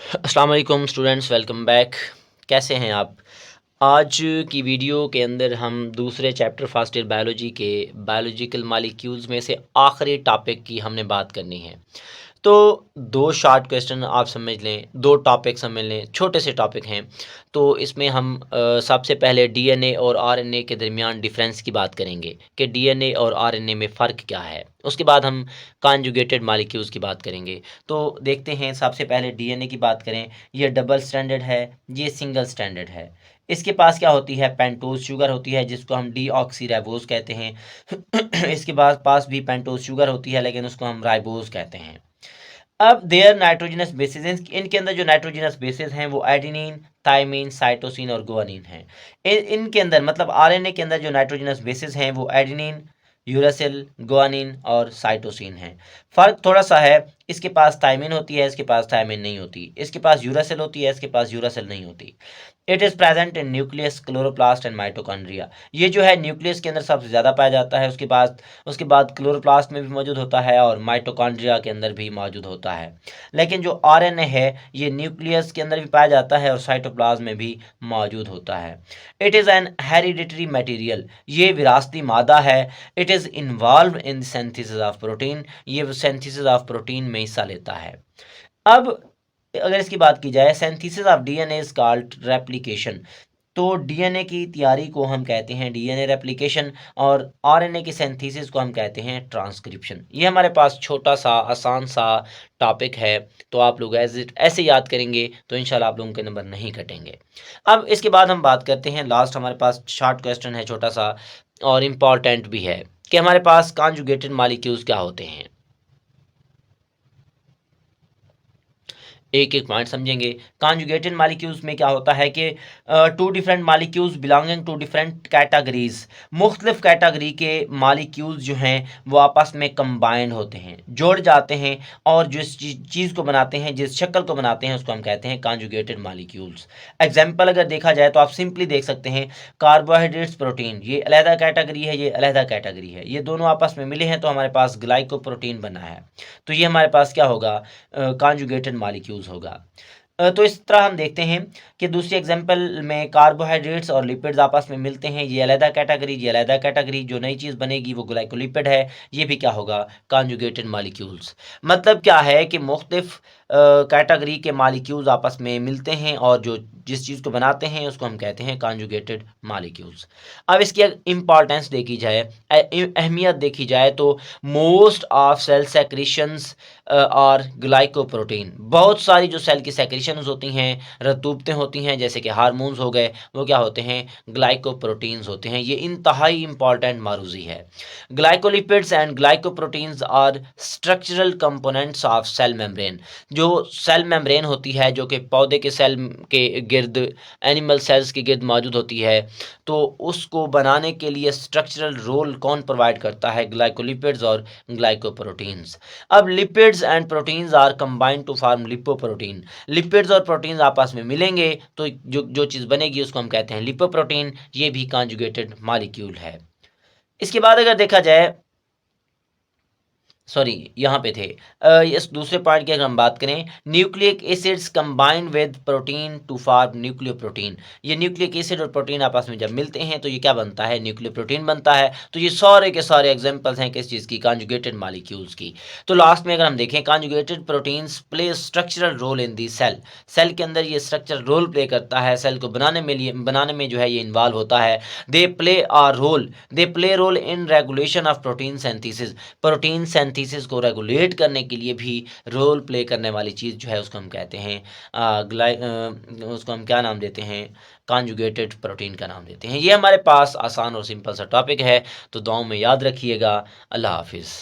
अस्सलाम वालेकुम students, welcome back. कैसे हैं आप? आज की वीडियो के अंदर हम दूसरे चैप्टर फर्स्ट ईयर बायोलॉजी के बायोलॉजिकल मालिक्यूल्स में से आखिरी टॉपिक की हमने बात करनी है। तो दो शॉर्ट क्वेश्चन आप समझ लें, दो टॉपिक समझ लें, छोटे से टॉपिक हैं। तो इसमें हम सबसे पहले डीएनए और आरएनए के दरमियान डिफरेंस की बात करेंगे कि डीएनए और आरएनए में फ़र्क क्या है। उसके बाद हम कॉन्जुगेटेड मॉलिक्यूल्स की बात करेंगे। तो देखते हैं, सबसे पहले डीएनए की बात करें। ये डबल स्टैंडर्ड है, ये सिंगल स्टैंडर्ड है। इसके पास क्या होती है? पेंटोज शुगर होती है, जिसको हम डीऑक्सीराइबोज कहते हैं। इसके पास भी पेंटोज शुगर होती है, लेकिन उसको हम राइबोज कहते हैं। अब देयर नाइट्रोजनस बेसिस, इनके अंदर जो नाइट्रोजनस बेसिस हैं वो एडेनिन, थायमिन, साइटोसिन और गुआनिन हैं। इनके अंदर मतलब आरएनए के अंदर जो नाइट्रोजनस बेसिस हैं वो एडेनिन, यूरासिल, गुआनिन और साइटोसिन हैं। फ़र्क थोड़ा सा है, इसके पास थायमिन होती है, इसके पास थायमिन नहीं होती। इसके पास यूरासिल होती है, इसके पास यूरासिल नहीं होती। It is present in nucleus, chloroplast and mitochondria. ये जो है न्यूक्लियस के अंदर सबसे ज़्यादा पाया जाता है। उसके बाद क्लोरोप्लास्ट में भी मौजूद होता है और माइटोकॉन्ड्रिया के अंदर भी मौजूद होता है। लेकिन जो आरएनए है ये न्यूक्लियस के अंदर भी पाया जाता है और साइटोप्लाज्म में भी मौजूद होता है। It is an hereditary material, ये विरासती मादा है। It is involve in synthesis of protein, ये सिंथेसिस ऑफ प्रोटीन में हिस्सा लेता है। अब अगर इसकी बात की जाए, synthesis of DNA is called replication. तो डीएनए की तैयारी को हम कहते हैं डीएनए रेप्लिकेशन, और आरएनए की सिंथेसिस को हम कहते हैं ट्रांसक्रिप्शन। ये हमारे पास छोटा सा आसान सा टॉपिक है। तो आप लोग ऐसे याद करेंगे तो इंशाल्लाह आप लोगों के नंबर नहीं कटेंगे। अब इसके बाद हम बात करते हैं, लास्ट हमारे पास शॉर्ट क्वेश्चन है छोटा सा और इम्पॉर्टेंट भी है, कि हमारे पास कॉन्जुगेटेड मॉलिक्यूल्स क्या होते हैं। एक एक पॉइंट समझेंगे। कॉन्जुगेटेड मॉलिक्यूल्स में क्या होता है कि two different molecules belonging to different categories, मुख्तलिफ कैटेगरी के मॉलिक्यूल्स जो हैं वो आपस में कंबाइंड होते हैं, जोड़ जाते हैं, और जिस चीज़ को बनाते हैं, जिस शक्ल को बनाते हैं, उसको हम कहते हैं कॉन्जुगेटेड मॉलिक्यूल्स। एग्जाम्पल अगर देखा जाए तो आप सिंपली देख सकते हैं, कार्बोहाइड्रेट्स, प्रोटीन, ये अलहदा कैटेगरी है, ये अलहदा कैटेगरी है, ये दोनों आपस में मिले हैं तो हमारे पास ग्लाइकोप्रोटीन बना है। तो ये हमारे पास क्या होगा? कॉन्जुगेटेड मॉलिक्यूल्स होगा। तो इस तरह हम देखते हैं कि दूसरी एग्जांपल में कार्बोहाइड्रेट्स और लिपिड्स आपस में मिलते हैं, ये अलहदा कैटेगरी, ये अलहदा कैटेगरी, जो नई चीज़ बनेगी वो ग्लाइकोलिपिड है, ये भी क्या होगा? Conjugated molecules. मतलब क्या है कि मुख्तलिफ कैटेगरी के मॉलिक्यूल्स आपस में मिलते हैं और जो जिस चीज़ को बनाते हैं उसको हम कहते हैं कॉन्जुगेटेड मॉलिक्यूल्स। अब इसकी इम्पॉर्टेंस देखी जाए, अहमियत देखी जाए, तो मोस्ट ऑफ सेल सेक्रेशंस और ग्लाइकोप्रोटीन, बहुत सारी जो सेल की सेक्रेशंस होती हैं, रतूबतें होती हैं, जैसे कि हार्मोन्स हो गए, वो क्या होते हैं? ग्लाइकोप्रोटीन्स होते हैं। ये इंतहाई इंपॉर्टेंट मारूजी है। Glycolipids and glycoproteins are structural components of cell membrane. जो सेल मेम्ब्रेन होती है, जो कि पौधे के सेल के गिर्द, एनिमल सेल्स के गिर्द मौजूद होती है, तो उसको बनाने के लिए स्ट्रक्चरल रोल कौन प्रोवाइड करता है? ग्लाइकोलिपिड्स और ग्लाइकोप्रोटीन्स। अब lipids and proteins are combined to form lipoprotein. Lipids और प्रोटीन्स आपस में मिलेंगे तो जो जो चीज़ बनेगी उसको हम कहते हैं लिपोप्रोटीन। ये भी कॉन्जुगेटेड मॉलिक्यूल है। इसके बाद अगर देखा जाए, सॉरी यहाँ पे थे, इस दूसरे पॉइंट की अगर हम बात करें, nucleic acids combined with protein to form nucleoprotein. ये न्यूक्लिक एसिड और प्रोटीन आपस में जब मिलते हैं तो ये क्या बनता है? न्यूक्लियोप्रोटीन बनता है। तो ये सारे के सारे एग्जांपल्स हैं किस चीज़ की? कॉन्जुगेटेड मॉलिक्यूल्स की। तो लास्ट में अगर हम देखें, conjugated proteins play structural role in the cell. Cell के अंदर ये स्ट्रक्चरल रोल प्ले करता है, सेल को बनाने में जो है ये इन्वॉल्व होता है। They play role in regulation of protein synthesis. Protein synthesis को रेगुलेट करने के लिए भी रोल प्ले करने वाली चीज़ जो है उसको हम कहते हैं उसको हम क्या नाम देते हैं? कॉन्जुगेटेड प्रोटीन का नाम देते हैं। ये हमारे पास आसान और सिंपल सा टॉपिक है, तो दुआओं में याद रखिएगा। अल्लाह हाफिज़।